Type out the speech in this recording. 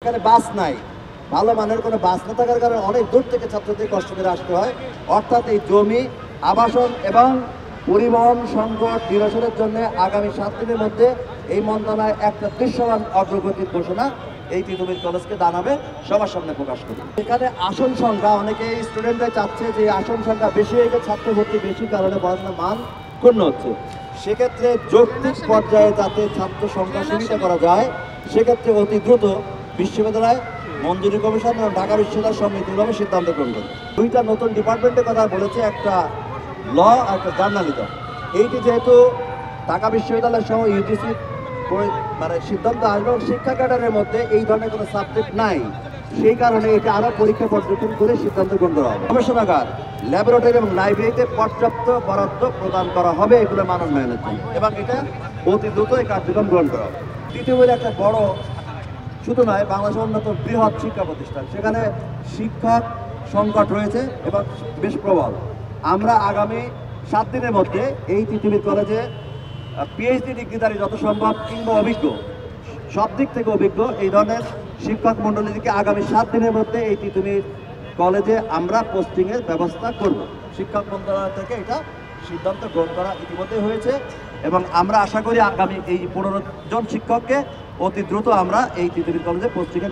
এখানে বাস নাই, ভালো মানের কোনো বাস না থাকার কারণে অনেক দূর থেকে ছাত্রদের কষ্ট করে আসতে হয়। অর্থাৎ এই জমি, আবাসন এবং পরিবহন সংকট নিরসনের জন্য আগামী 7 দিনের মধ্যে এই মন্ত্রণালয় একটা দৃশ্যমান অগ্রগতির ঘোষণা এই তিতুমির কলেজকে জানাবে, সবার সামনে প্রকাশ করবে। এখানে আসন সংখ্যা, অনেকে স্টুডেন্টরা চাচ্ছে যে আসন সংখ্যা বেশি হয়ে গেছে, ছাত্র ভর্তি বেশি কারণে পড়াশোনার মান ক্ষুণ্ণ হচ্ছে। সেক্ষেত্রে যৌক্তিক পর্যায়ে যাতে ছাত্র সংখ্যা সীমিত করা যায়, সেক্ষেত্রে অতি দ্রুত বিশ্ববিদ্যালয় মঞ্জুরি কমিশন এবং ঢাকা বিশ্ববিদ্যালয় সমিতিভাবে সিদ্ধান্ত গ্রহণ করে। 2টা নতুন ডিপার্টমেন্টের কথা বলেছে, একটা ল আর একটা জার্নালিজম। এইটি যেহেতু ঢাকা বিশ্ববিদ্যালয় সহ ইউজিসি মানে সিদ্ধান্ত আসবে এবং শিক্ষা ক্যাডারের মধ্যে এই ধরনের কোনো সাবজেক্ট নাই, সেই কারণে এটা আরও পরীক্ষা পর্যবেক্ষণ করে সিদ্ধান্ত গ্রহণ করা হবে। গবেষণাগার, ল্যাবরেটরি এবং লাইব্রেরিতে পর্যাপ্ত বরাদ্দ প্রদান করা হবে এগুলো মানোন্নয়নের জন্য, এবং এটা অতি দ্রুত এই কার্যক্রম গ্রহণ করা হবে। তৃতীয় হলো একটা বড়, শুধু নয়, বাংলাদেশের অন্যতম বৃহৎ শিক্ষা প্রতিষ্ঠান, সেখানে শিক্ষক সংকট রয়েছে এবং বেশ প্রবল। আমরা আগামী 7 দিনের মধ্যে এই তিতুমির কলেজে পিএইচডি ডিগ্রিধারী যত সম্ভব কিংবা অভিজ্ঞ, সব দিক থেকে অভিজ্ঞ এই ধরনের শিক্ষক মণ্ডলীকে আগামী 7 দিনের মধ্যে এই তিতুমির কলেজে আমরা পোস্টিংয়ের ব্যবস্থা করব। শিক্ষক মন্ত্রণালয় থেকে এটা সিদ্ধান্ত গ্রহণ করা ইতিমধ্যে হয়েছে এবং আমরা আশা করি আগামী এই 15 জন শিক্ষককে অতি দ্রুত আমরা এই তিতুমির কলেজে পোস্টিংয়ে